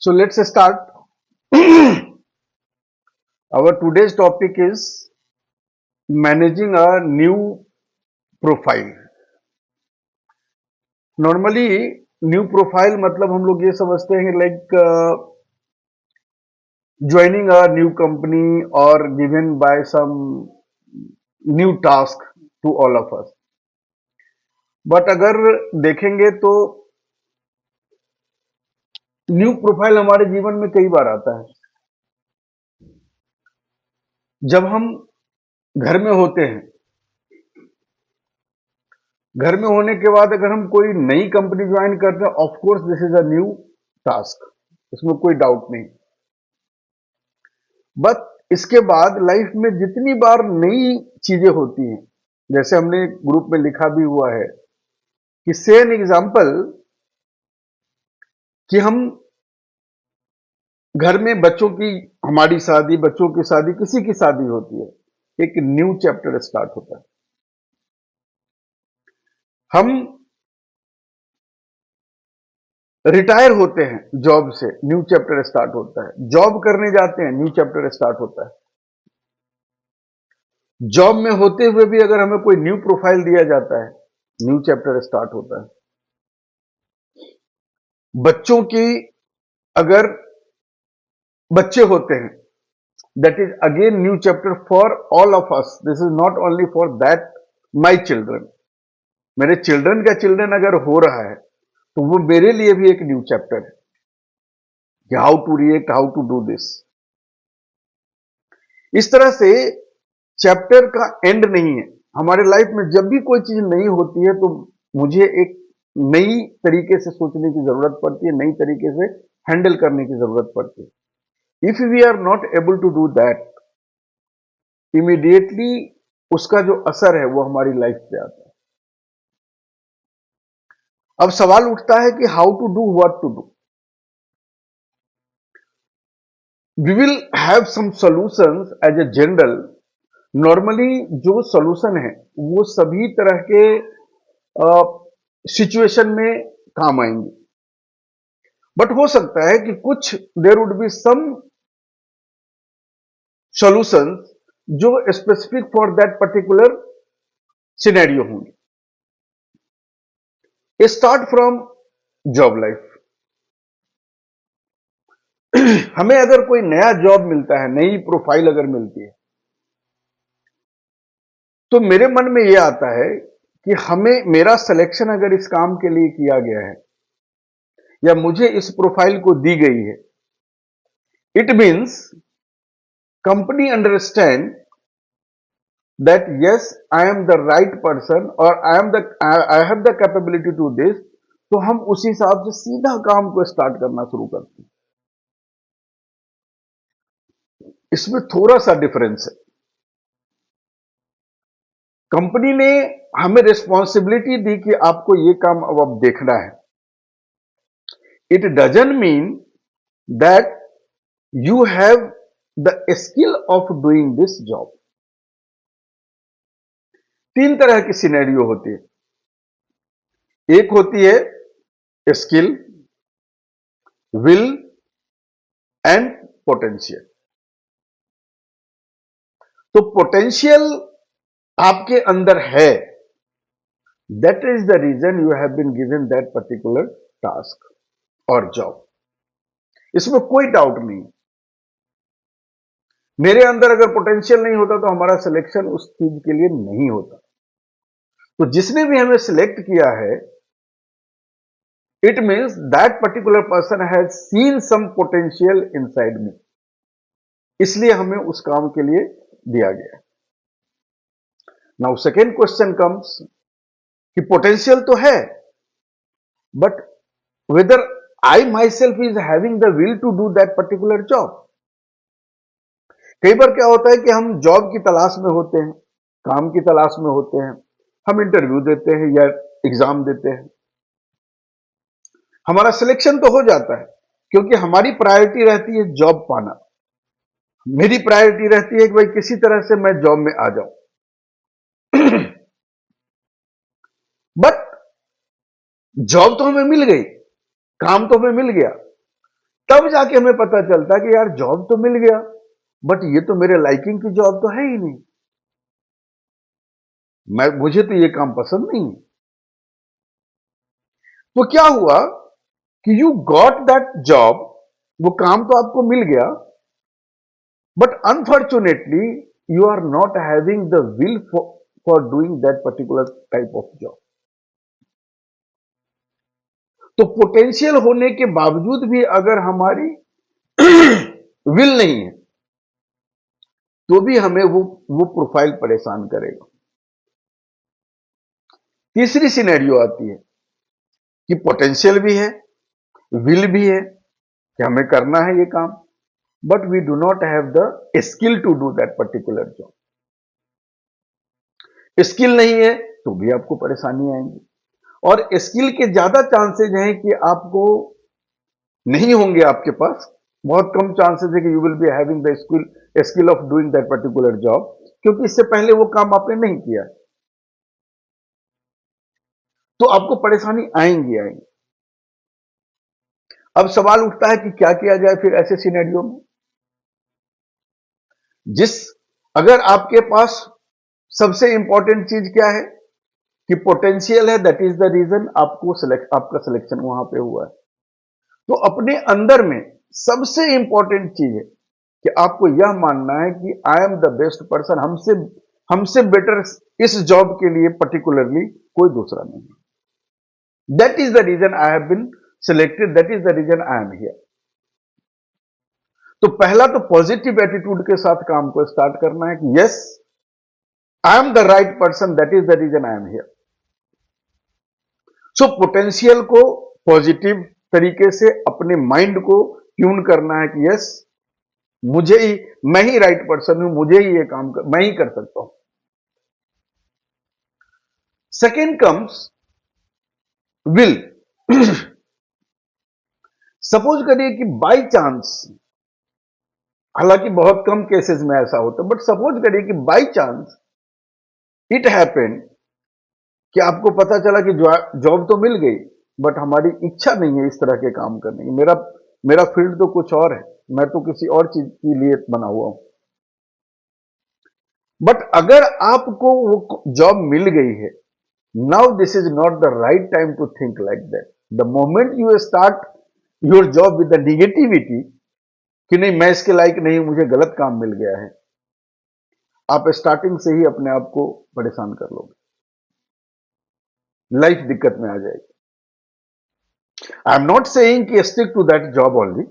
So let's start. Our today's topic is managing a new profile. Normally, new profile मतलब हम लोग ये समझते हैं like joining a new company और given by some new task to all of us. But अगर देखेंगे तो न्यू प्रोफाइल हमारे जीवन में कई बार आता है. जब हम घर में होते हैं, घर में होने के बाद अगर हम कोई नई कंपनी ज्वाइन करते हैं, of course this is a new task, इसमें कोई डाउट नहीं. बट इसके बाद लाइफ में जितनी बार नई चीजें होती हैं, जैसे हमने ग्रुप में लिखा भी हुआ है कि से एन एग्जांपल कि हम घर में बच्चों की, हमारी शादी, बच्चों की शादी, किसी की शादी होती है, एक न्यू चैप्टर स्टार्ट होता है. हम रिटायर होते हैं जॉब से, न्यू चैप्टर स्टार्ट होता है. जॉब करने जाते हैं, न्यू चैप्टर स्टार्ट होता है. जॉब में होते हुए भी अगर हमें कोई न्यू प्रोफाइल दिया जाता है, न्यू चैप्टर स्टार्ट होता है. बच्चों की अगर बच्चे होते हैं, that is again new chapter for all of us. This is not only for that my children. मेरे चिल्ड्रन का चिल्ड्रन अगर हो रहा है तो वो मेरे लिए भी एक न्यू चैप्टर है कि how to react, how to do this. इस तरह से चैप्टर का एंड नहीं है. हमारे लाइफ में जब भी कोई चीज नई होती है तो मुझे एक नई तरीके से सोचने की जरूरत पड़ती है, नई तरीके से हैंडल करने की जरूरत पड़ती है. If we are not able to do that, immediately उसका जो असर है वो हमारी लाइफ पे आता है. अब सवाल उठता है कि how to do, what to do. We will have some solutions as a general. Normally जो सॉल्यूशन है वो सभी तरह के सिचुएशन में काम आएंगे. बट हो सकता है कि कुछ there would be some solutions जो specific for that particular scenario होंगे. Start from job life. हमें अगर कोई नया जॉब मिलता है, नई प्रोफाइल अगर मिलती है, तो मेरे मन में यह आता है कि हमें, मेरा सिलेक्शन अगर इस काम के लिए किया गया है या मुझे इस प्रोफाइल को दी गई है, it means company understand that yes I am the right person और I have the capability to this. तो हम उसी हिसाब से सीधा काम को स्टार्ट करना शुरू करते हैं. इसमें थोड़ा सा डिफरेंस है. कंपनी ने हमें रिस्पॉन्सिबिलिटी दी कि आपको ये काम अब देखना है. It doesn't mean that you have the skill of doing this job. तीन तरह की सिनेरियो होती है. एक होती है स्किल, विल एंड पोटेंशियल. तो पोटेंशियल आपके अंदर है, that is the reason you have been given that particular task और जॉब. इसमें कोई डाउट नहीं. मेरे अंदर अगर पोटेंशियल नहीं होता तो हमारा सिलेक्शन उस चीज के लिए नहीं होता. तो जिसने भी हमें सिलेक्ट किया है, it means that particular person has seen some potential inside me, इसलिए हमें उस काम के लिए दिया गया. नाउ सेकेंड क्वेश्चन कम्स कि पोटेंशियल तो है, but whether I myself is having the will to do that particular job. कई बार क्या होता है कि हम जॉब की तलाश में होते हैं, काम की तलाश में होते हैं, हम इंटरव्यू देते हैं या एग्जाम देते हैं, हमारा सिलेक्शन तो हो जाता है क्योंकि हमारी प्रायोरिटी रहती है जॉब पाना. मेरी प्रायोरिटी रहती है कि भाई किसी तरह से मैं जॉब में आ जाऊं. बट जॉब तो हमें मिल गई, काम तो हमें मिल गया, तब जाके हमें पता चलता कि यार जॉब तो मिल गया, बट ये तो मेरे लाइकिंग की जॉब तो है ही नहीं, मुझे तो ये काम पसंद नहीं। तो क्या हुआ कि यू गॉट दैट जॉब, वो काम तो आपको मिल गया, but unfortunately you are not having the will for doing that particular type of job. तो पोटेंशियल होने के बावजूद भी अगर हमारी विल नहीं है, तो भी हमें वो प्रोफाइल परेशान करेगा। तीसरी सिनेरियो आती है कि पोटेंशियल भी है, विल भी है कि हमें करना है ये काम, but we do not have the skill to do that particular job. Skill नहीं है तो भी आपको परेशानी आएंगी, और स्किल के ज्यादा चांसेस हैं कि आपको नहीं होंगे आपके पास, बहुत कम चांसेस है कि you will be having the skill of doing that particular job, क्योंकि इससे पहले वो काम आपने नहीं किया, तो आपको परेशानी आएंगी आएंगी। अब सवाल उठता है कि क्या किया जाए फिर ऐसे सिनेरियो में। अगर आपके पास सबसे इंपॉर्टेंट चीज क्या है कि पोटेंशियल है, दैट इज द रीजन आपका सिलेक्शन वहां पे हुआ है, तो अपने अंदर में सबसे इंपॉर्टेंट चीज है कि आपको यह मानना है कि I am the best person, हमसे बेटर इस जॉब के लिए पर्टिकुलरली कोई दूसरा नहीं है। That is the reason I have been selected, that is the reason I am here. तो पहला तो पॉजिटिव एटीट्यूड के साथ काम को स्टार्ट करना है कि yes I am the right person, that is the reason I am here. So potential को पॉजिटिव तरीके से अपने माइंड को ट्यून करना है कि यस मैं ही राइट पर्सन हूं, मुझे ही ये काम मैं ही कर सकता हूं। Second comes will. सपोज करिए कि बाय चांस, हालांकि बहुत कम केसेस में ऐसा होता है, बट सपोज करिए कि बाय चांस इट हैपेंड कि आपको पता चला कि जॉब तो मिल गई, बट हमारी इच्छा नहीं है इस तरह के काम करने की, मेरा फील्ड तो कुछ और है, मैं तो किसी और चीज के लिए बना हुआ हूं। बट अगर आपको वो जॉब मिल गई है, now this is not the right time to think like that. The moment you start your job with the negativity कि नहीं मैं इसके लायक नहीं, मुझे गलत काम मिल गया है, आप स्टार्टिंग से ही अपने आप को परेशान कर लोगे, लाइफ दिक्कत में आ जाएगी। आई एम नॉट सेइंग कि stick to that job only,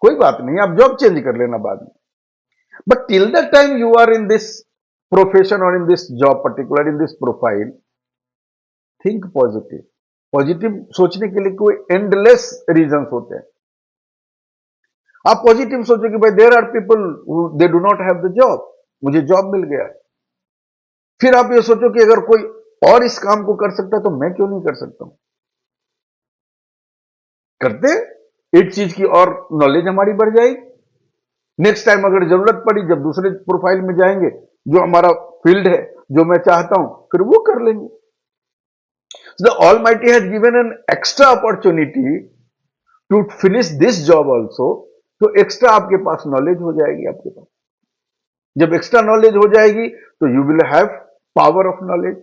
कोई बात नहीं, आप जॉब चेंज कर लेना बाद में, but till the time you are in this profession और in this job particular in this profile, think positive. Positive सोचने के लिए कोई एंडलेस रीजंस होते हैं। आप पॉजिटिव सोचो कि भाई there are people they do not have the job, मुझे जॉब मिल गया है। फिर आप ये सोचो कि अगर कोई और इस काम को कर सकता है तो मैं क्यों नहीं कर सकता हूं। करते एक चीज की और नॉलेज हमारी बढ़ जाएगी, नेक्स्ट टाइम अगर जरूरत पड़ी, जब दूसरे प्रोफाइल में जाएंगे, जो हमारा फील्ड है, जो मैं चाहता हूं, फिर वो कर लेंगे। The almighty has given an extra opportunity to finish this job also, तो एक्स्ट्रा आपके पास नॉलेज हो जाएगी। आपके पास जब एक्स्ट्रा नॉलेज हो जाएगी तो you will have power of knowledge.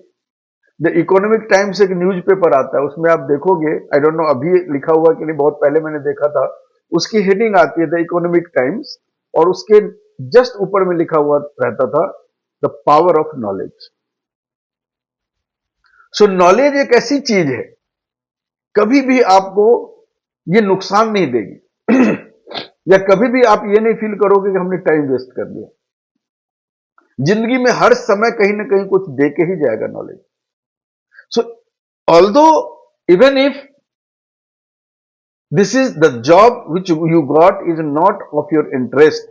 The economic times एक न्यूज़पेपर आता है, उसमें आप देखोगे, आई डोंट नो अभी लिखा हुआ कि नहीं, बहुत पहले मैंने देखा था, उसकी हेडिंग आती है द इकोनॉमिक टाइम्स, और उसके जस्ट ऊपर में लिखा हुआ रहता था the power of knowledge. So knowledge एक ऐसी चीज है, कभी भी आपको ये नुकसान नहीं देगी या कभी भी आप ये नहीं फील करोगे कि हमने टाइम वेस्ट कर दिया। जिंदगी में हर समय कहीं ना कहीं कुछ दे के ही जाएगा knowledge. So although even if this is the job which you got is not of your interest,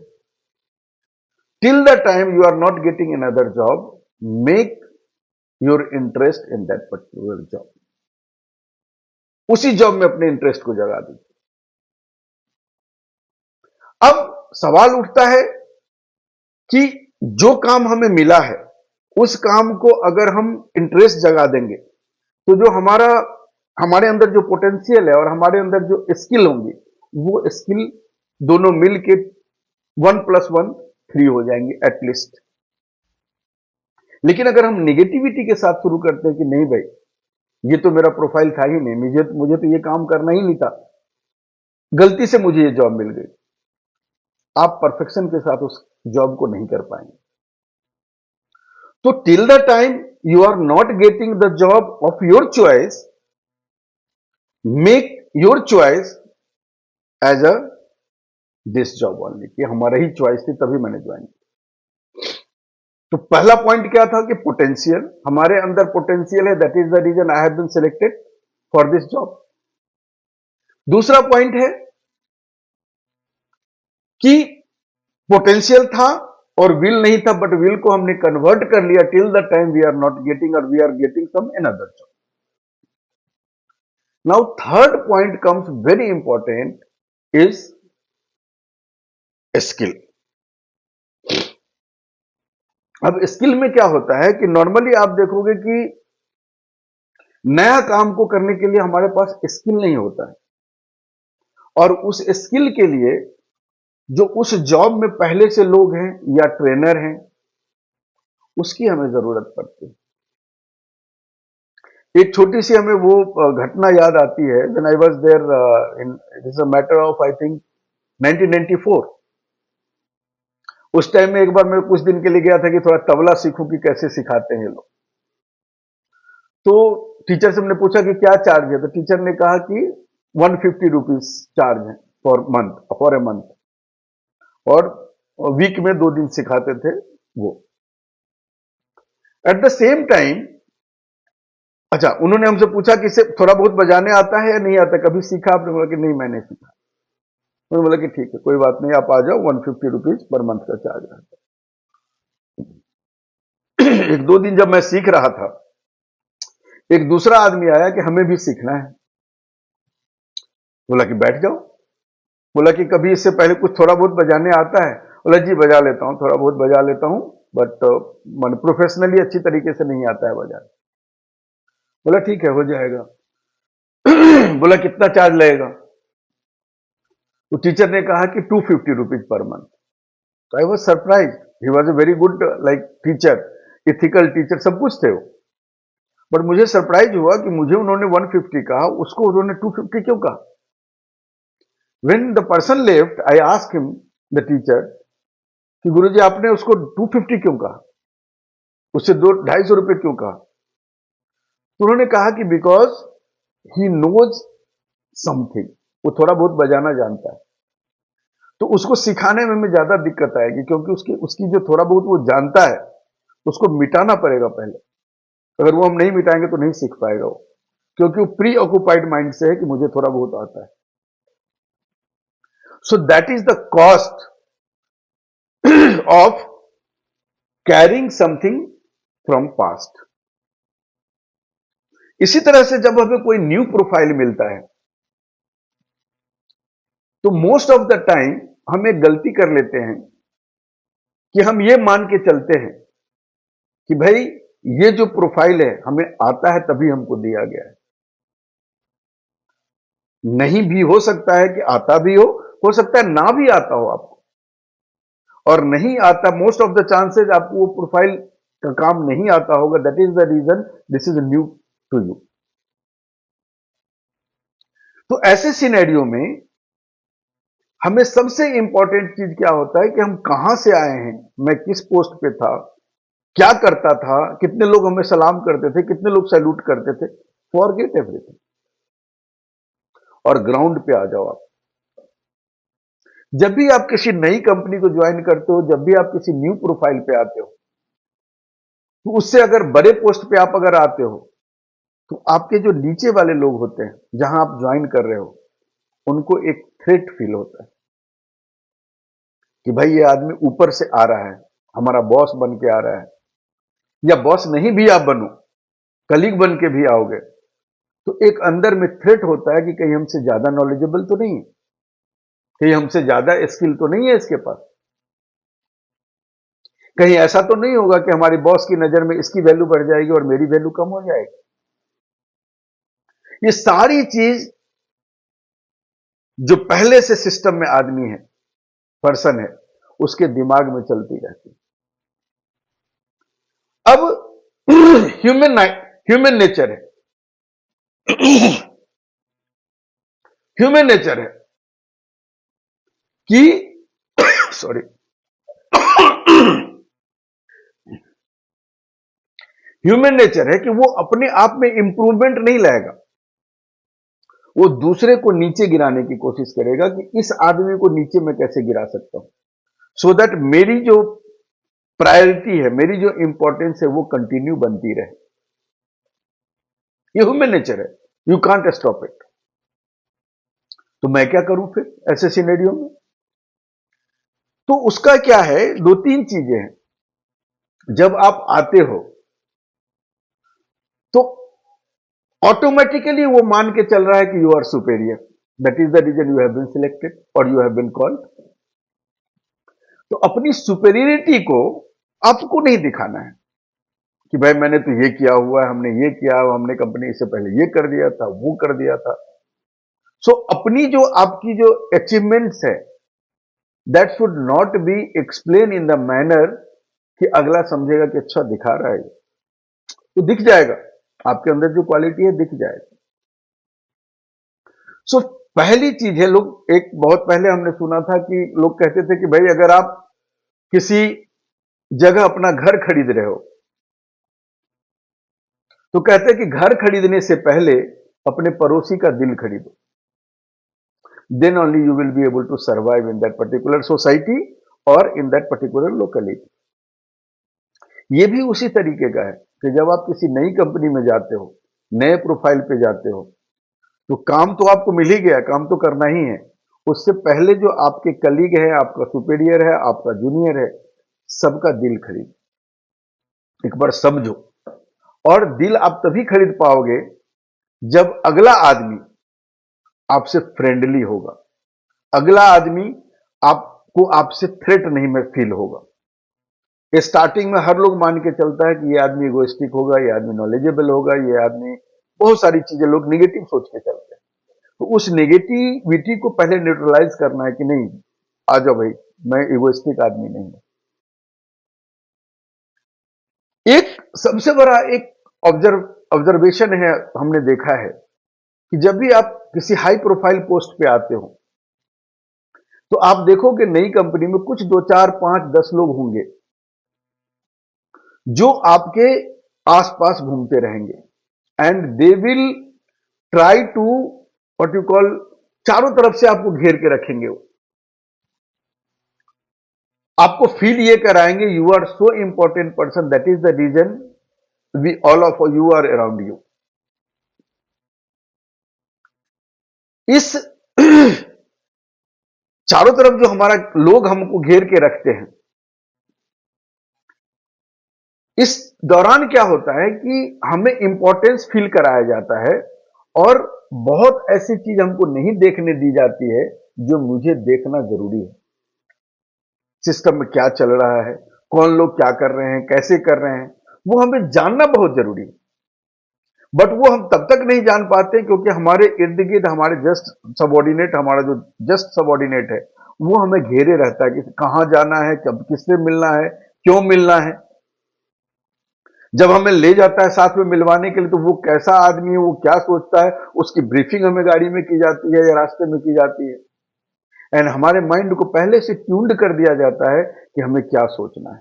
till the time you are not getting another job, make your interest in that particular job, उसी job में अपने interest को जगा दीजिए। अब सवाल उठता है कि जो काम हमें मिला है उस काम को अगर हम इंटरेस्ट जगा देंगे तो जो हमारे अंदर जो पोटेंशियल है और हमारे अंदर जो स्किल होंगी वो स्किल दोनों मिल के 1+1 3 हो जाएंगे एटलीस्ट। लेकिन अगर हम निगेटिविटी के साथ शुरू करते हैं कि नहीं भाई, ये तो मेरा प्रोफाइल था ही नहीं, मुझे तो ये काम करना ही नहीं था, गलती से मुझे ये जॉब मिल गई, आप परफेक्शन के साथ उस जॉब को नहीं कर पाएंगे। तो till the time you are not getting the job of your choice, make your choice as a this job only, कि हमारा ही चॉइस थी तभी मैंने ज्वाइन किया। तो पहला पॉइंट क्या था कि पोटेंशियल, हमारे अंदर पोटेंशियल है, that is the reason I have been selected for this job. दूसरा पॉइंट है कि पोटेंशियल था और विल नहीं था, बट विल को हमने कन्वर्ट कर लिया till the time we are not getting और we are getting some another job. Now third point comes very important is skill. अब स्किल में क्या होता है कि नॉर्मली आप देखोगे कि नया काम को करने के लिए हमारे पास स्किल नहीं होता है, और उस स्किल के लिए जो उस जॉब में पहले से लोग हैं या ट्रेनर हैं, उसकी हमें जरूरत पड़ती है। एक छोटी सी हमें वो घटना याद आती है, when I was there in, it is a matter of I think 1994। उस टाइम में एक बार मैं कुछ दिन के लिए गया था कि थोड़ा तबला सीखूं कि कैसे सिखाते हैं लोग। तो टीचर से हमने पूछा कि क्या चार्ज है, तो टीचर ने कहा कि 150 रुपीज चार्ज है फॉर ए मंथ, और वीक में 2 दिन सिखाते थे वो। एट द सेम टाइम, अच्छा, उन्होंने हमसे पूछा कि इसे थोड़ा बहुत बजाने आता है या नहीं आता, कभी सीखा आपने? बोला कि नहीं मैंने सीखा। उन्होंने बोला कि ठीक है, कोई बात नहीं, आप आ जाओ, 150 रुपीज पर मंथ का चार्ज रहता है। 1-2 दिन जब मैं सीख रहा था, एक दूसरा आदमी आया कि हमें भी सीखना है। बोला कि बैठ जाओ। बोला कि कभी इससे पहले कुछ थोड़ा बहुत बजाने आता है? बोला जी बजा लेता हूं, थोड़ा बहुत बजा लेता हूं, बट मन प्रोफेशनली अच्छी तरीके से नहीं आता है बजाने। बोला ठीक है, हो जाएगा। बोला कितना चार्ज लगेगा? तो टीचर ने कहा कि 250 रुपीज पर मंथ। तो I was surprise, he was a very good like teacher, ethical teacher, सब कुछ थे वो। बट मुझे सरप्राइज हुआ कि मुझे उन्होंने 150 कहा, उसको उन्होंने 250 क्यों कहा? When the person left, I asked him, the teacher, कि गुरुजी आपने उसको 250 क्यों कहा, उससे 250 रुपए क्यों कहा? तो उन्होंने कहा कि बिकॉज ही नोज समथिंग, वो थोड़ा बहुत बजाना जानता है, तो उसको सिखाने में हमें ज्यादा दिक्कत आएगी, क्योंकि उसकी जो थोड़ा बहुत वो जानता है उसको मिटाना पड़ेगा पहले। अगर वो हम नहीं मिटाएंगे तो नहीं सीख पाएगा वो, क्योंकि वो प्री ऑक्युपाइड माइंड से है कि मुझे थोड़ा बहुत आता है। So that is the cost of carrying something from past. इसी तरह से जब हमें कोई न्यू प्रोफाइल मिलता है, तो मोस्ट ऑफ द टाइम हम एक गलती कर लेते हैं कि हम ये मान के चलते हैं कि भाई ये जो प्रोफाइल है हमें आता है तभी हमको दिया गया है। नहीं भी हो सकता है कि आता भी हो सकता है ना भी आता हो आपको, और नहीं आता, मोस्ट ऑफ द चांसेस आपको वो प्रोफाइल का काम नहीं आता होगा। That is the reason this is new to you. तो ऐसे सिनेरियो में हमें सबसे इंपॉर्टेंट चीज क्या होता है कि हम कहां से आए हैं, मैं किस पोस्ट पे था, क्या करता था, कितने लोग हमें सलाम करते थे, कितने लोग सैल्यूट करते थे। फॉरगेट एवरीथिंग और ग्राउंड पे आ जाओ आप। जब भी आप किसी नई कंपनी को ज्वाइन करते हो, जब भी आप किसी न्यू प्रोफाइल पे आते हो, तो उससे अगर बड़े पोस्ट पे आप अगर आते हो, तो आपके जो नीचे वाले लोग होते हैं जहां आप ज्वाइन कर रहे हो, उनको एक थ्रेट फील होता है कि भाई ये आदमी ऊपर से आ रहा है, हमारा बॉस बन के आ रहा है, या बॉस नहीं भी आप बनो, कलीग बन के भी आओगे, तो एक अंदर में थ्रेट होता है कि कहीं हमसे ज्यादा नॉलेजेबल तो नहीं है, कहीं हमसे ज्यादा स्किल तो नहीं है इसके पास, कहीं ऐसा तो नहीं होगा कि हमारी बॉस की नजर में इसकी वैल्यू बढ़ जाएगी और मेरी वैल्यू कम हो जाएगी। ये सारी चीज जो पहले से सिस्टम में आदमी है, पर्सन है, उसके दिमाग में चलती रहती है। अब ह्यूमन नेचर है, ह्यूमन नेचर है कि सॉरी, ह्यूमन नेचर है कि वो अपने आप में इंप्रूवमेंट नहीं लाएगा, वो दूसरे को नीचे गिराने की कोशिश करेगा कि इस आदमी को नीचे मैं कैसे गिरा सकता हूं, सो दैट मेरी जो प्रायोरिटी है, मेरी जो इंपॉर्टेंस है, वो कंटिन्यू बनती रहे। ये ह्यूमन नेचर है, यू कांट स्टॉप इट। तो मैं क्या करूं फिर ऐसे सिनेरियो में? तो उसका क्या है, दो तीन चीजें हैं। जब आप आते हो तो ऑटोमेटिकली वो मान के चल रहा है कि you are superior, that is the reason you have been selected और यू हैव बीन कॉल्ड। तो अपनी सुपेरियरिटी को आपको नहीं दिखाना है कि भाई मैंने तो ये किया हुआ है, हमने ये किया, हमने कंपनी से पहले ये कर दिया था, वो कर दिया था। सो अपनी जो आपकी जो अचीवमेंट्स है, that should not be explain in the manner कि अगला समझेगा कि अच्छा दिखा रहा है। तो दिख जाएगा, आपके अंदर जो क्वालिटी है दिख जाएगा। सो पहली चीज है, लोग एक बहुत पहले हमने सुना था कि लोग कहते थे कि भाई अगर आप किसी जगह अपना घर खरीद रहे हो तो कहते हैं कि घर खरीदने से पहले अपने पड़ोसी का दिल खरीदो, then only you will be able to survive in that particular society और इन दैट पर्टिकुलर लोकेलिटी। ये भी उसी तरीके का है कि जब आप किसी नई कंपनी में जाते हो, नए प्रोफाइल पे जाते हो, तो काम तो आपको मिल ही गया, काम तो करना ही है। उससे पहले जो आपके कलीग है, आपका सुपीरियर है, आपका जूनियर है, सबका दिल खरीद, एक बार समझो। और दिल आप तभी खरीद पाओगे जब अगला आदमी आपसे फ्रेंडली होगा, अगला आदमी आपको आपसे थ्रेट नहीं में फील होगा। स्टार्टिंग में हर लोग मान के चलता है कि ये आदमी इगोइस्टिक होगा, ये आदमी नॉलेजेबल होगा, ये आदमी बहुत सारी चीजें लोग निगेटिव सोच के चलते हैं। तो उस नेगेटिविटी को पहले न्यूट्रलाइज करना है कि नहीं, आ जाओ भाई, मैं इगोइस्टिक आदमी नहीं हूं। एक सबसे बड़ा एक ऑब्जर्वेशन है, हमने देखा है कि जब भी आप किसी हाई प्रोफाइल पोस्ट पे आते हो तो आप देखोगे नई कंपनी में कुछ 2 4 5 10 लोग होंगे जो आपके आसपास घूमते रहेंगे and they will try to what you call, चारों तरफ से आपको घेर के रखेंगे। वो आपको फील ये कराएंगे you are so important person, that is the reason we all of you are around you. इस चारों तरफ जो हमारा लोग हमको घेर के रखते हैं, इस दौरान क्या होता है कि हमें इंपॉर्टेंस फील कराया जाता है और बहुत ऐसी चीज हमको नहीं देखने दी जाती है जो मुझे देखना जरूरी है। सिस्टम में क्या चल रहा है, कौन लोग क्या कर रहे हैं, कैसे कर रहे हैं, वो हमें जानना बहुत जरूरी है। बट वो हम तब तक नहीं जान पाते क्योंकि हमारे इर्द गिर्द हमारे जस्ट सबॉर्डिनेट, हमारा जो जस्ट सबॉर्डिनेट है वो हमें घेरे रहता है कि कहां जाना है, कब किससे मिलना है, क्यों मिलना है। जब हमें ले जाता है साथ में मिलवाने के लिए तो वो कैसा आदमी है, वो क्या सोचता है, उसकी ब्रीफिंग हमें गाड़ी में की जाती है या रास्ते में की जाती है। एंड हमारे माइंड को पहले से ट्यून्ड कर दिया जाता है कि हमें क्या सोचना है।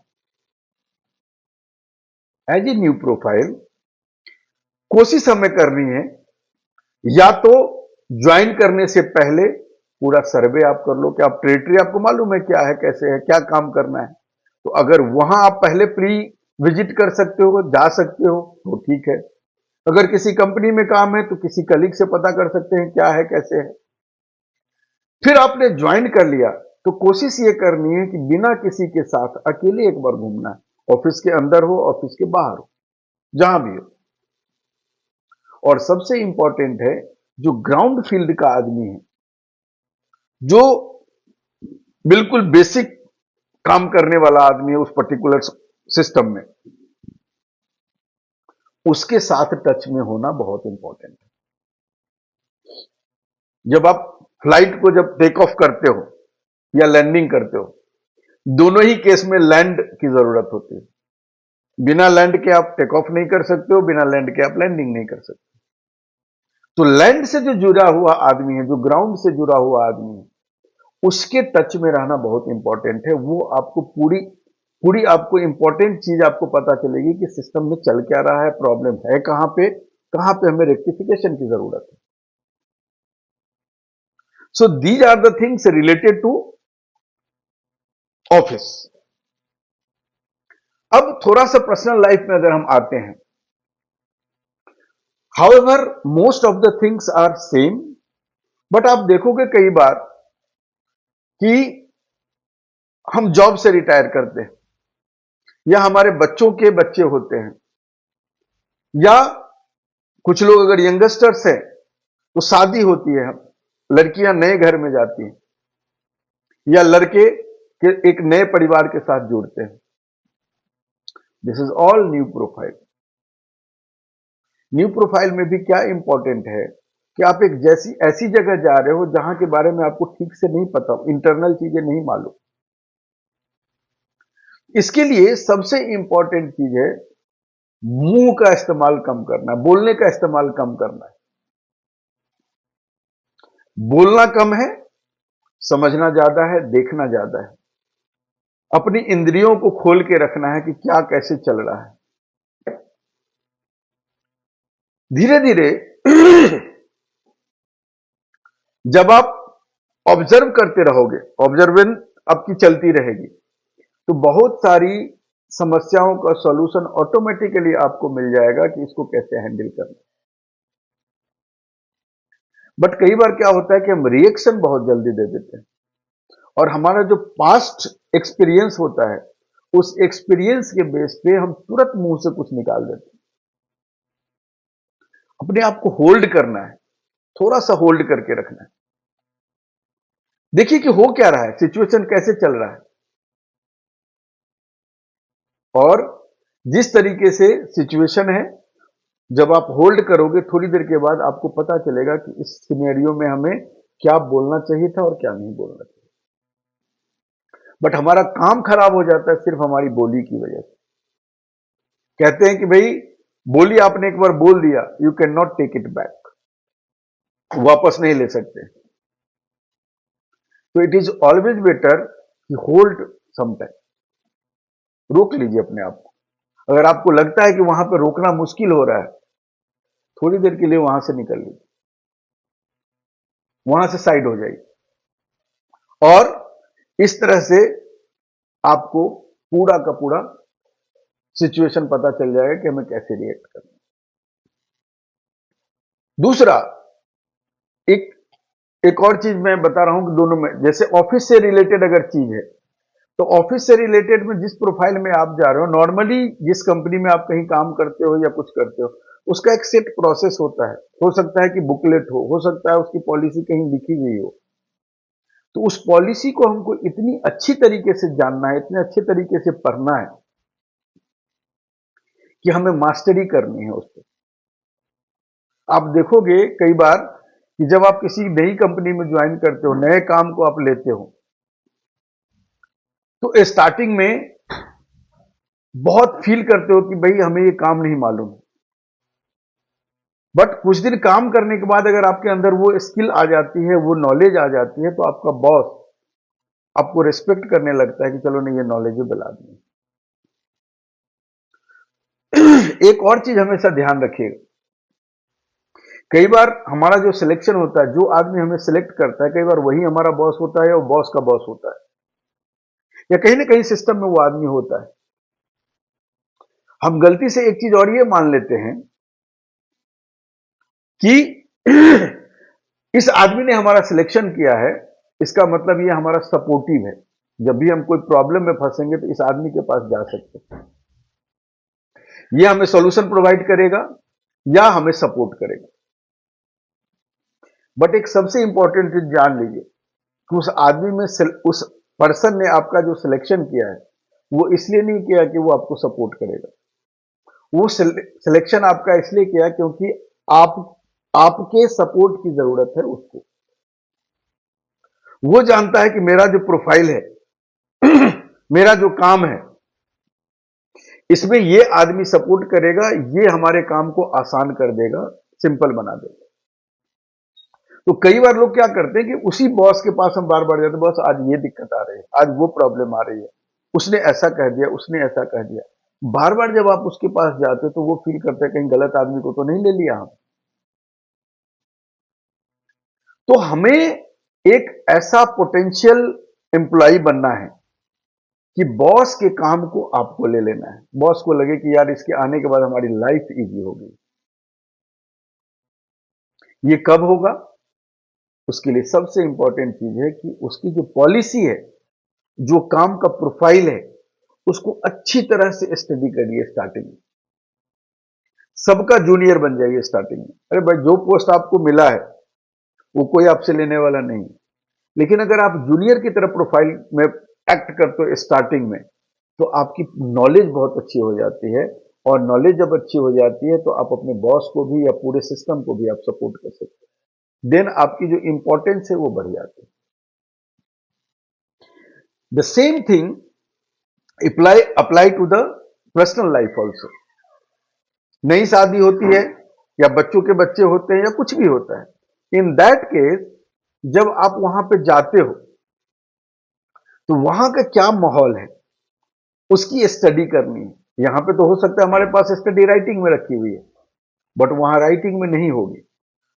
एज ए न्यू प्रोफाइल कोशिश हमें करनी है, या तो ज्वाइन करने से पहले पूरा सर्वे आप कर लो कि आप टेरिटरी आपको मालूम है क्या है, कैसे है, क्या काम करना है। तो अगर वहां आप पहले प्री विजिट कर सकते हो, जा सकते हो, तो ठीक है। अगर किसी कंपनी में काम है तो किसी कलीग से पता कर सकते हैं क्या है, कैसे है। फिर आपने ज्वाइन कर लिया तो कोशिश ये करनी है कि बिना किसी के साथ अकेले एक बार घूमना है, ऑफिस के अंदर हो, ऑफिस के बाहर हो, जहां भी हो। और सबसे इंपॉर्टेंट है, जो ग्राउंड फील्ड का आदमी है, जो बिल्कुल बेसिक काम करने वाला आदमी है उस पर्टिकुलर सिस्टम में, उसके साथ टच में होना बहुत इंपॉर्टेंट है। जब आप फ्लाइट को जब टेक ऑफ करते हो या लैंडिंग करते हो, दोनों ही केस में लैंड की जरूरत होती है। बिना लैंड के आप टेक ऑफ नहीं कर सकते हो, बिना लैंड के आप लैंडिंग नहीं कर सकते। तो लैंड से जो जुड़ा हुआ आदमी है, जो ग्राउंड से जुड़ा हुआ आदमी है, उसके टच में रहना बहुत इंपॉर्टेंट है। वो आपको पूरी पूरी आपको इंपॉर्टेंट चीज आपको पता चलेगी कि सिस्टम में चल क्या रहा है, प्रॉब्लम है कहां पे हमें रेक्टिफिकेशन की जरूरत है। So these are the things related to office. अब थोड़ा सा पर्सनल लाइफ में अगर हम आते हैं, however most of the things are same, but आप देखोगे कई बार कि हम जॉब से रिटायर करते हैं, या हमारे बच्चों के बच्चे होते हैं, या कुछ लोग अगर यंगस्टर्स हैं तो शादी होती है, लड़कियां नए घर में जाती हैं, या लड़के के एक नए परिवार के साथ जुड़ते हैं। This is all new profile. New profile में भी क्या इंपॉर्टेंट है कि आप एक ऐसी जगह जा रहे हो जहां के बारे में आपको ठीक से नहीं पता, इंटरनल चीजें नहीं मालूम। इसके लिए सबसे इंपॉर्टेंट चीज है मुंह का इस्तेमाल कम करना, बोलने का इस्तेमाल कम करना है। बोलना कम है, समझना ज्यादा है, देखना ज्यादा है। अपनी इंद्रियों को खोल के रखना है कि क्या कैसे चल रहा है। धीरे धीरे जब आप ऑब्जर्व करते रहोगे, ऑब्जर्वेंस आपकी चलती रहेगी, तो बहुत सारी समस्याओं का सॉल्यूशन ऑटोमेटिकली आपको मिल जाएगा कि इसको कैसे हैंडल करना। बट कई बार क्या होता है कि हम रिएक्शन बहुत जल्दी दे देते हैं, और हमारा जो पास्ट एक्सपीरियंस होता है, उस एक्सपीरियंस के बेस पे हम तुरंत मुंह से कुछ निकाल देते हैं। अपने आप को होल्ड करना है, थोड़ा सा होल्ड करके रखना है। देखिए कि हो क्या रहा है, सिचुएशन कैसे चल रहा है, और जिस तरीके से सिचुएशन है, जब आप होल्ड करोगे थोड़ी देर के बाद आपको पता चलेगा कि इस सिनेरियो में हमें क्या बोलना चाहिए था और क्या नहीं बोलना चाहिए। बट हमारा काम खराब हो जाता है सिर्फ हमारी बोली की वजह से। कहते हैं कि भाई बोली आपने एक बार बोल दिया, you can not take it back, वापस नहीं ले सकते। तो इट इज ऑलवेज बेटर कि होल्ड सम टाइम, रोक लीजिए अपने आप को। अगर आपको लगता है कि वहां पर रोकना मुश्किल हो रहा है, थोड़ी देर के लिए वहां से निकल लीजिए, वहां से साइड हो जाइए, और इस तरह से आपको पूरा का पूरा सिचुएशन पता चल जाएगा कि हमें कैसे रिएक्ट करना है। दूसरा, एक एक और चीज मैं बता रहा हूं कि दोनों में, जैसे ऑफिस से रिलेटेड अगर चीज है, तो ऑफिस से रिलेटेड में जिस प्रोफाइल में आप जा रहे हो, नॉर्मली जिस कंपनी में आप कहीं काम करते हो या कुछ करते हो, उसका एक सेट प्रोसेस होता है। हो सकता है कि बुकलेट हो सकता है उसकी पॉलिसी कहीं लिखी हुई हो। तो उस पॉलिसी को हमको इतनी अच्छी तरीके से जानना है, इतने अच्छे तरीके से पढ़ना है कि हमें मास्टरी करनी है उस पर। आप देखोगे कई बार कि जब आप किसी नई कंपनी में ज्वाइन करते हो, नए काम को आप लेते हो, तो स्टार्टिंग में बहुत फील करते हो कि भाई हमें ये काम नहीं मालूम। बट कुछ दिन काम करने के बाद अगर आपके अंदर वो स्किल आ जाती है, वो नॉलेज आ जाती है, तो आपका बॉस आपको रिस्पेक्ट करने लगता है कि चलो नहीं, ये नॉलेजेबल आदमी है। एक और चीज हमेशा ध्यान रखिएगा, कई बार हमारा जो सिलेक्शन होता है, जो आदमी हमें सिलेक्ट करता है, कई बार वही हमारा बॉस होता है, और बॉस का बॉस होता है, या कहीं ना कहीं सिस्टम में वो आदमी होता है। हम गलती से एक चीज और ये मान लेते हैं कि इस आदमी ने हमारा सिलेक्शन किया है, इसका मतलब ये हमारा सपोर्टिव है, जब भी हम कोई प्रॉब्लम में फंसेंगे तो इस आदमी के पास जा सकते हैं, ये हमें सॉल्यूशन प्रोवाइड करेगा या हमें सपोर्ट करेगा। बट एक सबसे इंपॉर्टेंट चीज जान लीजिए कि उस आदमी में उस पर्सन ने आपका जो सिलेक्शन किया है, वो इसलिए नहीं किया कि वो आपको सपोर्ट करेगा। वो सिलेक्शन आपका इसलिए किया क्योंकि आप आपके सपोर्ट की जरूरत है उसको। वो जानता है कि मेरा जो प्रोफाइल है मेरा जो काम है इसमें ये आदमी सपोर्ट करेगा, ये हमारे काम को आसान कर देगा, सिंपल बना देगा। तो कई बार लोग क्या करते हैं कि उसी बॉस के पास हम बार बार जाते हैं, बॉस आज ये दिक्कत आ रही है, आज वो प्रॉब्लम आ रही है, उसने ऐसा कह दिया, उसने ऐसा कह दिया। बार बार जब आप उसके पास जाते तो वो फील करते हैं कहीं गलत आदमी को तो नहीं ले लिया हम। तो हमें एक ऐसा पोटेंशियल एम्प्लॉय बनना है कि बॉस के काम को आपको ले लेना है, बॉस को लगे कि यार इसके आने के बाद हमारी लाइफ इजी होगी। ये कब होगा? उसके लिए सबसे इंपॉर्टेंट चीज है कि उसकी जो पॉलिसी है, जो काम का प्रोफाइल है, उसको अच्छी तरह से स्टडी करिए। स्टार्टिंग में सबका जूनियर बन जाइए स्टार्टिंग में। अरे भाई, जो पोस्ट आपको मिला है वो कोई आपसे लेने वाला नहीं, लेकिन अगर आप जूनियर की तरह प्रोफाइल में एक्ट करते हो स्टार्टिंग में, तो आपकी नॉलेज बहुत अच्छी हो जाती है, और नॉलेज जब अच्छी हो जाती है तो आप अपने बॉस को भी या पूरे सिस्टम को भी आप सपोर्ट कर सकते हैं। देन आपकी जो इंपॉर्टेंस है वो बढ़ जाती है। The same thing apply to the personal life also. नई शादी होती है या बच्चों के बच्चे होते हैं या कुछ भी होता है, इन दैट केस जब आप वहां पे जाते हो तो वहां का क्या माहौल है उसकी स्टडी करनी है। यहां पे तो हो सकता है हमारे पास स्टडी राइटिंग में रखी हुई है, बट वहां राइटिंग में नहीं होगी।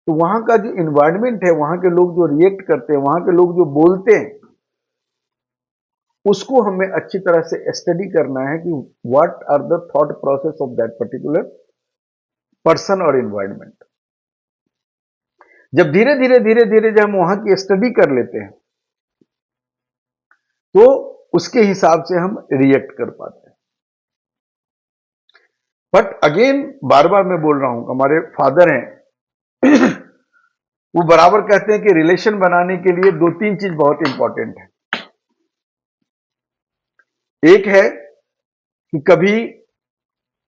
तो वहां का जो इन्वायरमेंट है, वहां के लोग जो रिएक्ट करते हैं, वहां के लोग जो बोलते हैं, उसको हमें अच्छी तरह से स्टडी करना है कि what are the thought process of that particular person और इन्वायरमेंट। जब धीरे धीरे धीरे धीरे जब हम वहां की स्टडी कर लेते हैं तो उसके हिसाब से हम रिएक्ट कर पाते हैं। बट अगेन बार बार मैं बोल रहा हूं, हमारे फादर हैं वो बराबर कहते हैं कि रिलेशन बनाने के लिए दो तीन चीज बहुत इंपॉर्टेंट है। एक है कि कभी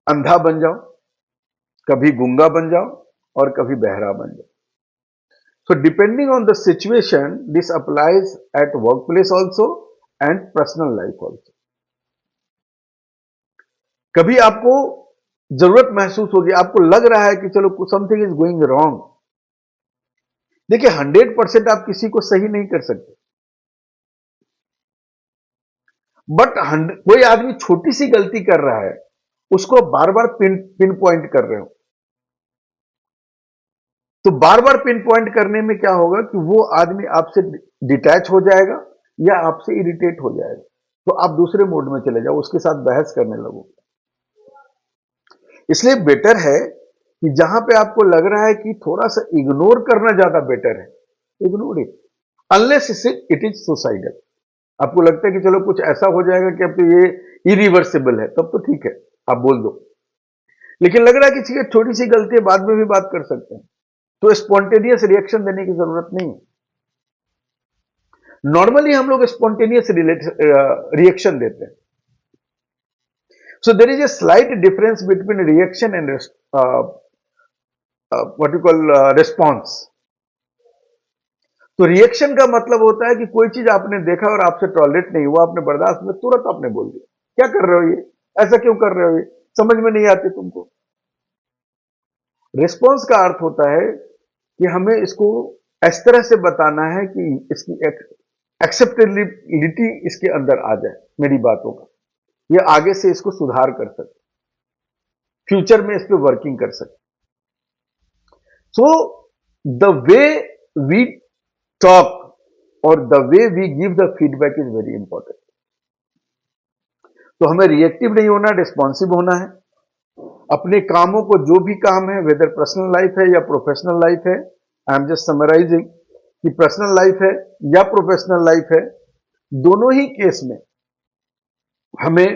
अंधा बन जाओ, कभी गूंगा बन जाओ, और कभी बहरा बन जाओ। So depending on the situation, this applies at workplace also and personal life also. कभी आपको जरूरत महसूस होगी, आपको लग रहा है कि चलो समथिंग इज गोइंग रॉन्ग। देखिए 100% आप किसी को सही नहीं कर सकते, बट कोई आदमी छोटी सी गलती कर रहा है, उसको बार बार पिन पॉइंट कर रहे हो, तो बार बार पिन पॉइंट करने में क्या होगा कि वो आदमी आपसे डिटैच हो जाएगा या आपसे इरिटेट हो जाएगा, तो आप दूसरे मोड में चले जाओ, उसके साथ बहस करने लगो। इसलिए बेटर है कि जहां पे आपको लग रहा है कि थोड़ा सा इग्नोर करना ज्यादा बेटर है, ignore it unless it is suicidal. आपको लगता है कि चलो कुछ ऐसा हो जाएगा कि अब तो ये इरिवर्सिबल है, तब तो ठीक है, आप बोल दो। लेकिन लग रहा है कि छोटी सी गलती है, बाद में भी बात कर सकते हैं, तो स्पॉन्टेनियस रिएक्शन देने की जरूरत नहीं है। नॉर्मली हम लोग स्पॉन्टेनियस रिएक्शन देते हैं। So there is a slight difference between reaction and what you call response. तो रिएक्शन का मतलब होता है कि कोई चीज आपने देखा और आपसे टॉलरेट नहीं हुआ, आपने बर्दाश्त में, तुरंत आपने बोल दिया क्या कर रहे हो, ये ऐसा क्यों कर रहे हो, ये समझ में नहीं आती तुमको। रिस्पॉन्स का अर्थ होता है कि हमें इसको इस तरह से बताना है कि इसकी एक्सेप्टेबिलिटी इसके अंदर आ जाए, मेरी बातों का, ये आगे से इसको सुधार कर सके, फ्यूचर में इस पर वर्किंग कर सके। So the way we talk और the way we give the feedback is very important. तो हमें रिएक्टिव नहीं होना, रिस्पॉन्सिव होना है। अपने कामों को, जो भी काम है, वेदर पर्सनल लाइफ है या प्रोफेशनल लाइफ है, आई एम जस्ट समराइजिंग कि पर्सनल लाइफ है या प्रोफेशनल लाइफ है, दोनों ही केस में हमें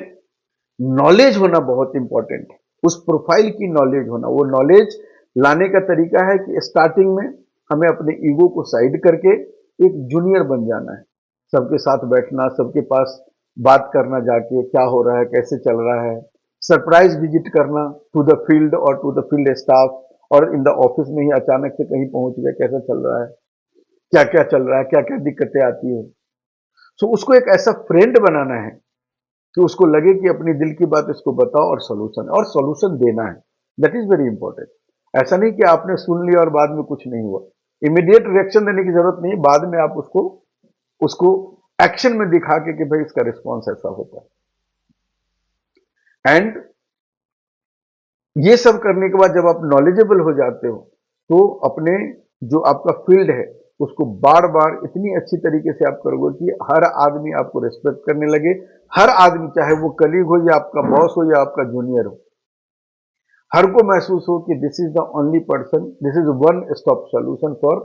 नॉलेज होना बहुत इंपॉर्टेंट है। उस प्रोफाइल की नॉलेज होना, वो नॉलेज लाने का तरीका है कि स्टार्टिंग में हमें अपने ईगो को साइड करके एक जूनियर बन जाना है, सबके साथ बैठना, सबके पास बात करना, जाके क्या हो रहा है, कैसे चल रहा है, सरप्राइज विजिट करना टू द फील्ड और टू द फील्ड स्टाफ, और इन द ऑफिस में ही अचानक से कहीं पहुंच गए, कैसा चल रहा है, क्या क्या चल रहा है, क्या क्या दिक्कतें आती है। सो उसको एक ऐसा फ्रेंड बनाना है कि उसको लगे कि अपनी दिल की बात इसको बताओ और सॉल्यूशन देना है। That is very important. ऐसा नहीं कि आपने सुन लिया और बाद में कुछ नहीं हुआ। इमीडिएट रिएक्शन देने की जरूरत नहीं, बाद में आप उसको उसको एक्शन में दिखा के कि भाई इसका रिस्पॉन्स ऐसा होता है। एंड ये सब करने के बाद जब आप नॉलेजेबल हो जाते हो तो अपने जो आपका फील्ड है उसको बार बार इतनी अच्छी तरीके से आप करोगे कि हर आदमी आपको रिस्पेक्ट करने लगे। हर आदमी, चाहे वो कलीग हो या आपका बॉस हो या आपका जूनियर हो, हर को महसूस हो कि this is the only person, this is one stop solution for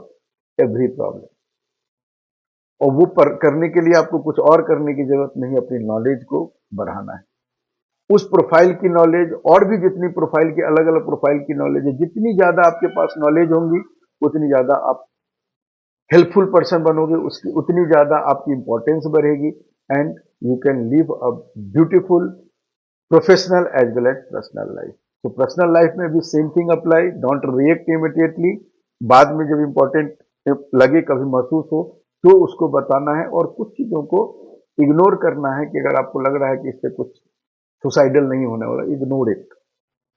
every problem. और वो करने के लिए आपको कुछ और करने की जरूरत नहीं, अपनी नॉलेज को बढ़ाना है। उस प्रोफाइल की नॉलेज और भी जितनी प्रोफाइल की अलग अलग प्रोफाइल की नॉलेज है, जितनी ज्यादा आपके पास नॉलेज होंगी उतनी ज्यादा आप हेल्पफुल पर्सन बनोगे, उसकी उतनी ज्यादा आपकी इंपॉर्टेंस बढ़ेगी। And you can live a beautiful professional as well as personal life. तो पर्सनल लाइफ में भी same thing apply, don't react immediately. बाद में जब इंपॉर्टेंट लगे, कभी महसूस हो, तो उसको बताना है और कुछ चीजों को इग्नोर करना है कि अगर आपको लग रहा है कि इससे कुछ सुसाइडल नहीं होने वाला, इग्नोर इट।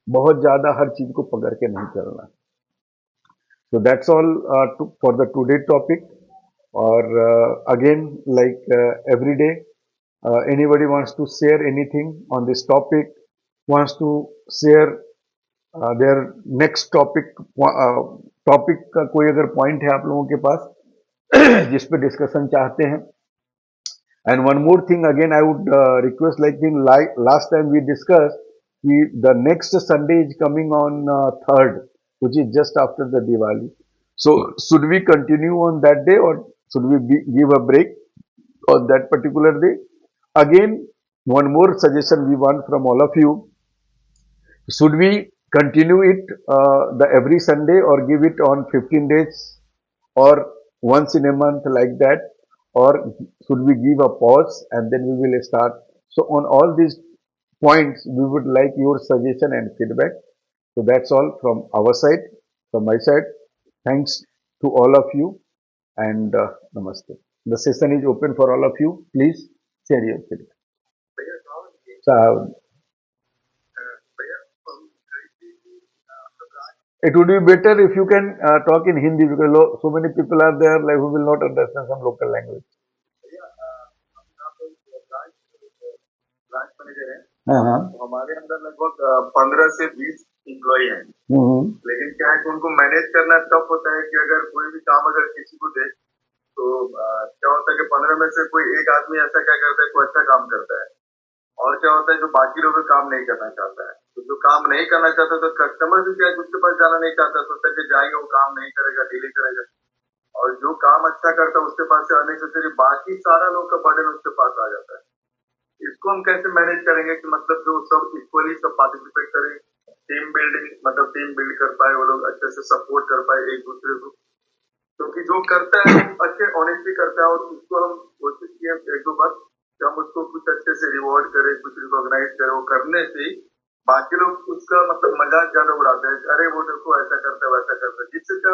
बहुत ज्यादा हर चीज को पकड़ के नहीं चलना। So that's all for the today topic. Or again, like every day, anybody wants to share anything on this topic, wants to share their next topic, topic का कोई अगर point है आप लोगों के पास जिस पे discussion चाहते हैं. And one more thing, again, I would request, like last time we discussed, the next Sunday is coming on 3rd, which is just after the Diwali. So, should we continue on that day or should we give a break on that particular day? Again, one more suggestion we want from all of you. Should we continue it the every Sunday or give it on 15 days or once in a month like that? Or should we give a pause and then we will start? So on all these points, we would like your suggestion and feedback. So that's all from our side, from my side. Thanks to all of you and namaste. The session is open for all of you. Please share your feedback. So, it would be better if you can talk in Hindi because so many people are there like who will not understand some local language. Branch manager है, तो हमारे अंदर लगभग 15 से 20 employ हैं। लेकिन क्या है कि उनको मैनेज करना टफ होता है कि अगर कोई भी काम अगर किसी को दे तो क्या होता है कि 15 में से कोई एक आदमी ऐसा क्या करता है, कोई अच्छा काम करता है और क्या होता है जो बाकी लोग काम नहीं करना चाहता है। तो जो काम नहीं करना चाहता तो कस्टमर भी क्या उसके पास जाना नहीं चाहता, सोचता कि जाएगा वो काम नहीं करेगा, डिले करेगा। और जो काम अच्छा करता है उसके पास से अननेसेसरी बाकी सारा लोग का बर्डन उसके पास आ जाता है। इसको हम कैसे मैनेज करेंगे कि मतलब जो सब इक्वली सब पार्टिसिपेट करें, टीम बिल्डिंग मतलब टीम बिल्ड कर पाए, वो लोग अच्छे से सपोर्ट कर पाए एक दूसरे को। क्योंकि जो करता है अच्छे ऑनेस्टली करता है और उसको हम कोशिश किए एक दो बार कि हम उसको कुछ अच्छे से रिवॉर्ड करें, कुछ रिकॉग्नाइज करें। वो करने से बाकी लोग उसका मतलब मजाक ज्यादा उड़ाते हैं, अरे वो देखो ऐसा करता है वैसा करता है, जिससे क्या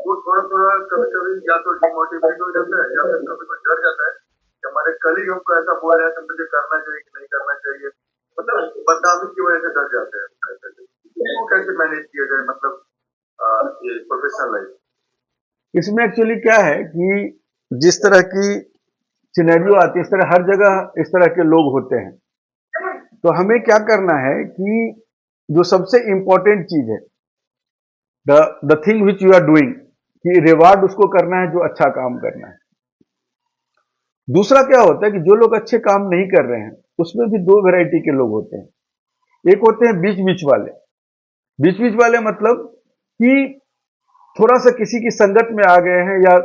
वो थोड़ा थोड़ा कभी कभी या तो डिमोटिवेट हो जाता है या फिर कभी कोई डर जाता है हमारे कलीग हमको ऐसा बोल रहे हैं तो मुझे करना चाहिए कि नहीं करना चाहिए, मतलब बदनामी की वजह से डर जाते हैं। वो कैसे मैनेज किया जाए मतलब ये प्रोफेशनल लाइफ? इसमें एक्चुअली क्या है कि जिस तरह की सिनेरियो आती है इस तरह हर जगह इस तरह के लोग होते हैं। तो हमें क्या करना है कि जो सबसे इंपॉर्टेंट चीज है, the thing which you are doing, कि रिवार्ड उसको करना है जो अच्छा काम करना है। दूसरा क्या होता है कि जो लोग अच्छे काम नहीं कर रहे हैं उसमें भी दो वैरायटी के लोग होते हैं। एक होते हैं बीच बीच वाले। बीच बीच वाले मतलब कि थोड़ा सा किसी की संगत में आ गए हैं या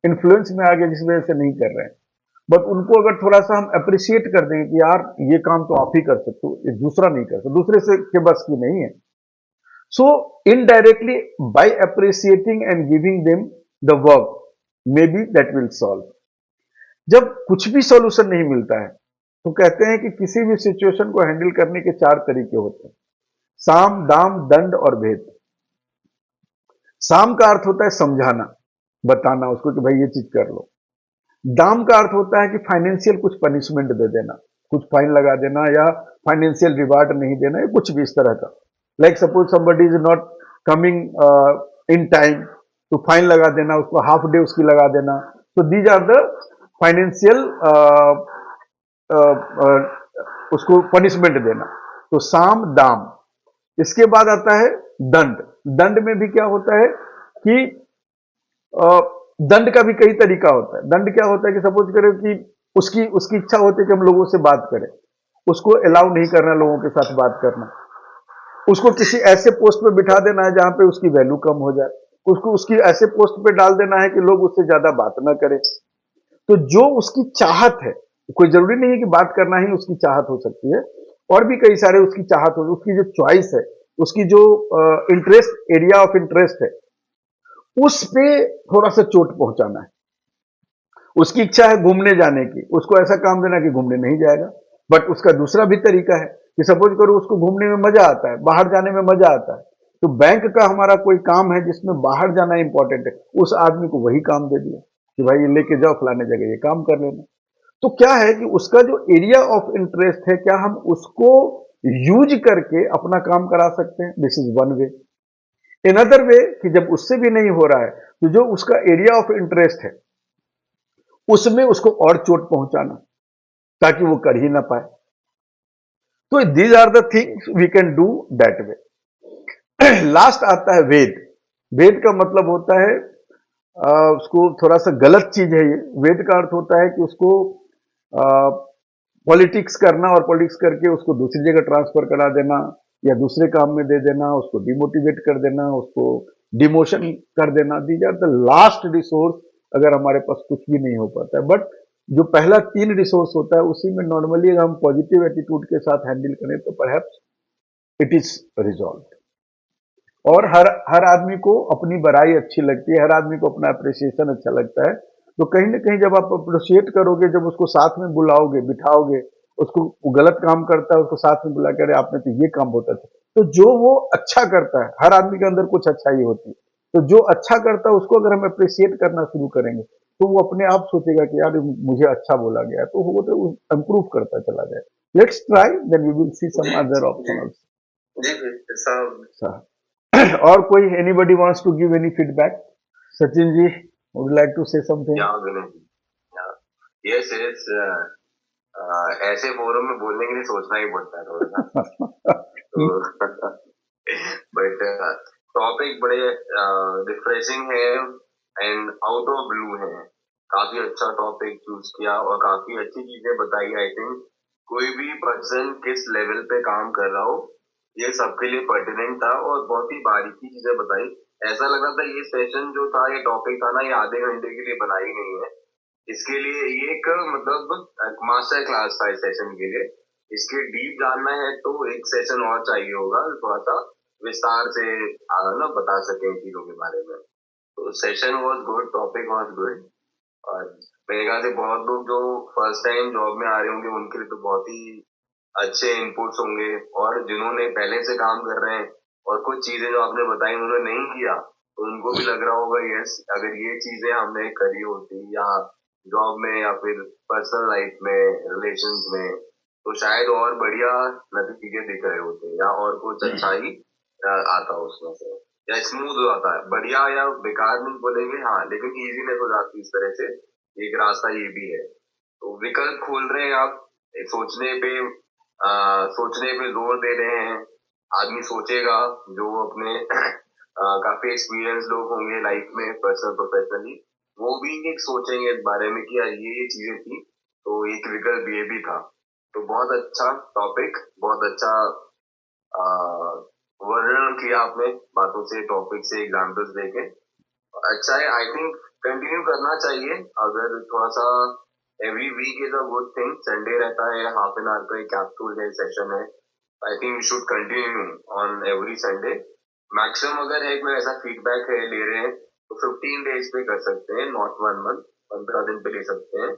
इन्फ्लुएंस में आ गए जिस वजह से नहीं कर रहे हैं, बट उनको अगर थोड़ा सा हम अप्रिशिएट कर देंगे कि यार ये काम तो आप ही कर सकते हो, ये दूसरा नहीं कर सकता, दूसरे से के बस की नहीं है। So indirectly bye appreciating and giving them the work may be that will solve. जब कुछ भी सॉल्यूशन नहीं मिलता है तो कहते हैं कि किसी भी सिचुएशन को हैंडल करने के 4 तरीके होते हैं, साम, दाम, दंड और भेद। साम का अर्थ होता है समझाना, बताना उसको कि भाई ये चीज कर लो। दाम का अर्थ होता है कि फाइनेंशियल कुछ पनिशमेंट दे देना, कुछ फाइन लगा देना या फाइनेंशियल रिवार्ड नहीं देना, या कुछ भी इस तरह का। Like suppose somebody is not coming in time, तो फाइन लगा देना, उसको हाफ डे उसकी लगा देना। तो दीज आर द फाइनेंशियल उसको पनिशमेंट देना। तो साम दाम। इसके बाद आता है दंड। दंड में भी क्या होता है कि दंड का भी कई तरीका होता है। दंड क्या होता है कि सपोज करें कि उसकी उसकी इच्छा होती है कि हम लोगों से बात करें, उसको अलाउ नहीं करना लोगों के साथ बात करना, उसको किसी ऐसे पोस्ट पे बिठा देना है जहां पे उसकी वैल्यू कम हो जाए, उसको उसकी ऐसे पोस्ट पे डाल देना है कि लोग उससे ज्यादा बात ना करें। तो जो उसकी चाहत है, कोई जरूरी नहीं है कि बात करना ही उसकी चाहत हो सकती है, और भी कई सारे उसकी चाहत हो, उसकी जो चॉइस है, उसकी जो इंटरेस्ट, एरिया ऑफ इंटरेस्ट है, उस पे थोड़ा सा चोट पहुंचाना है। उसकी इच्छा है घूमने जाने की, उसको ऐसा काम देना कि घूमने नहीं जाएगा। बट उसका दूसरा भी तरीका है कि सपोज करो उसको घूमने में मजा आता है, बाहर जाने में मजा आता है, तो बैंक का हमारा कोई काम है जिसमें बाहर जाना इंपॉर्टेंट है, उस आदमी को वही काम दे दिया कि भाई ये लेके जाओ फलाने जगह, ये काम कर लेना। तो क्या है कि उसका जो एरिया ऑफ इंटरेस्ट है, क्या हम उसको यूज करके अपना काम करा सकते हैं? This is one way. In other way कि जब उससे भी नहीं हो रहा है, तो जो उसका एरिया ऑफ इंटरेस्ट है उसमें उसको और चोट पहुंचाना, ताकि वो कर ही ना पाए। तो these are the things we can do that way. Last आता है वेद। वेद का मतलब होता है उसको थोड़ा सा गलत चीज है ये। वेद का अर्थ होता है कि उसको पॉलिटिक्स करना, और पॉलिटिक्स करके उसको दूसरी जगह ट्रांसफर करा देना, या दूसरे काम में दे देना, उसको डिमोटिवेट कर देना, उसको डिमोशन कर देना। These are the last resource अगर हमारे पास कुछ भी नहीं हो पाता है। बट जो पहला 3 रिसोर्स होता है, उसी में नॉर्मली अगर हम पॉजिटिव एटीट्यूड के साथ हैंडल करें तो परहैप्स इट इज रिजॉल्व। और हर हर आदमी को अपनी बड़ाई अच्छी लगती है, हर आदमी को अपना अप्रिसिएशन अच्छा लगता है। तो कहीं ना कहीं जब आप अप्रिशिएट करोगे, जब उसको साथ में बुलाओगे, बिठाओगे, उसको वो गलत काम करता है उसको साथ में बुला कर, आपने तो ये काम होता था, तो जो वो अच्छा करता है, हर आदमी के अंदर कुछ अच्छाई होती है, तो जो अच्छा करता है उसको अगर हम अप्रिशिएट करना शुरू करेंगे, तो वो अपने आप सोचेगा कि यार मुझे अच्छा बोला गया, तो वो तो इंप्रूव करता चला जाए। Let's try, then we will see some other option जी ऑल्सो। और कोई anybody wants to give any feedback? Sachin ji, would like to say something? Yes yes, ऐसे फोरम में बोलने के लिए सोचना ही पड़ता है थोड़ा सा। तो बट टॉपिक बड़े रिफ्रेशिंग है एंड आउट ऑफ ब्लू है। काफी अच्छा टॉपिक चूज किया और काफी अच्छी चीजें बताई। आई थिंक कोई भी पर्सन किस लेवल पे काम कर रहा हो, ये सबके लिए पर्टिनेंट था और बहुत ही बारीकी चीजें बताई। ऐसा लग रहा था ये सेशन जो था, ये टॉपिक था ना, ये आधे घंटे के लिए बना ही नहीं है। इसके लिए ये एक मतलब मास्टर क्लास था इस सेशन के लिए। इसके डीप जानना है तो एक सेशन और चाहिए होगा, थोड़ा सा विस्तार से ना बता सके चीजों के बारे में। तो session was good, topic was good. और मेरे ख्याल से बहुत लोग जो फर्स्ट टाइम जॉब में आ रहे होंगे उनके लिए तो बहुत ही अच्छे इनपुट्स होंगे, और जिन्होंने पहले से काम कर रहे हैं और कुछ चीजें जो आपने बताई उन्होंने नहीं किया, तो उनको भी लग रहा होगा यस, अगर ये चीजें हमने करी होती या जॉब में या फिर पर्सनल लाइफ में, रिलेशंस में, तो शायद और बढ़िया नतीजे दिख रहे होते या और कुछ अच्छा ही आता उसमें से, या स्मूथ हो जाता है। बढ़िया या बेकार नहीं बोलेंगे, हाँ, लेकिन इजीनेस हो जाती है इस तरह से। एक रास्ता ये भी है। तो विकल्प खोल रहे हैं आप, सोचने पे सोचने पे जोर दे रहे हैं। आदमी सोचेगा, जो अपने काफी एक्सपीरियंस लोग होंगे लाइफ में, पर्सनल प्रोफेशनली, वो भी एक सोचेंगे इस बारे में कि यार ये चीजें थी, तो एक विकल्प ये भी था। तो बहुत अच्छा टॉपिक, बहुत अच्छा वर्णन किया आपने बातों से, टॉपिक से, एग्जाम्पल्स देके। अच्छा है, आई थिंक कंटिन्यू करना चाहिए। अगर थोड़ा सा every week is a good thing. Sunday रहता है, हाफ एन आवर का एक कैप्सूल है, सेशन है। I think we should continue on every Sunday. Maximum अगर है कोई ऐसा फीडबैक है ले रहे हैं तो 15 डेज पे कर सकते हैं, नॉट 1 मंथ। 15 दिन पे ले सकते हैं,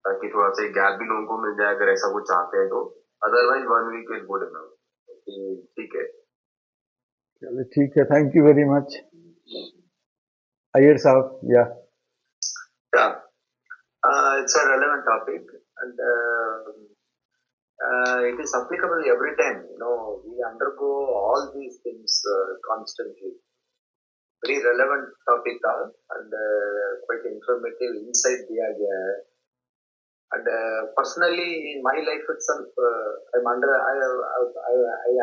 ताकि थोड़ा सा गैप भी लोगों को मिल जाए अगर ऐसा कुछ चाहते हैं तो। Otherwise 1 week is good enough. ठीक है, चलिए ठीक है, thank you very much. Iyer साहब, या Yeah, it's a relevant topic, and it is applicable every time. You know, we undergo all these things constantly. Very relevant topic, and quite informative insight दिया गया है. And personally, in my life itself, I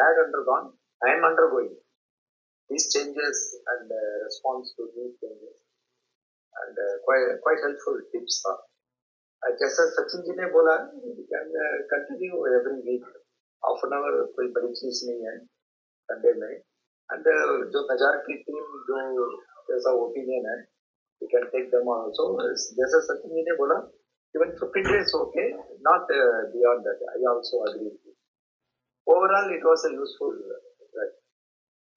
had undergone, I am undergoing these changes and response to these changes, and quite helpful tips. जैसा सचिन जी ने बोला, we can continue every week, half an hour, कोई बड़ी चीज नहीं है Sunday में. And जो नजार की टीम जो जैसा ओपिनियन है, we can take them also. जैसा सचिन जी ने बोला, even 15 days okay, not beyond that. I also agree with you. Overall, it was a useful.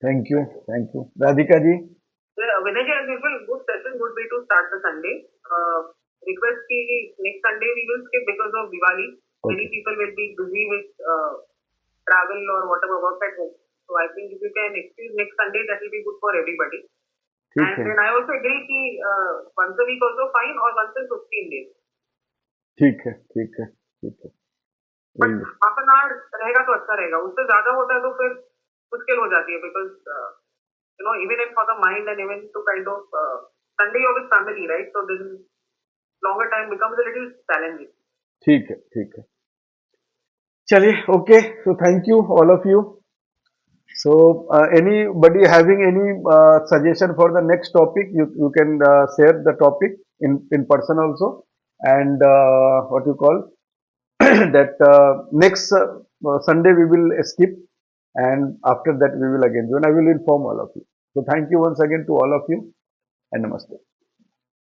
Thank you. Radhika ji. Vinay ji, as usual, good session would be to start the Sunday. Request ki next Sunday we will skip because of Diwali. Okay. Many people will be busy with travel or whatever work at home. So I think if you can excuse next Sunday, that will be good for everybody. And then I also agree ki once a week also fine, or once in 15 days. ठीक है. But half an hour रहेगा तो अच्छा रहेगा. उससे ज्यादा होता है तो फिर मुश्किल हो जाती है, because you know, even if for the mind and even to kind of Sunday you're with family, right? So then longer time becomes a little challenging. ठीक है. चलिए, okay. So thank you all of you. So anybody having any suggestion for the next topic, you can share the topic in person also, and what you call that next Sunday we will skip, and after that we will again join. I will inform all of you. So thank you once again to all of you, and namaste.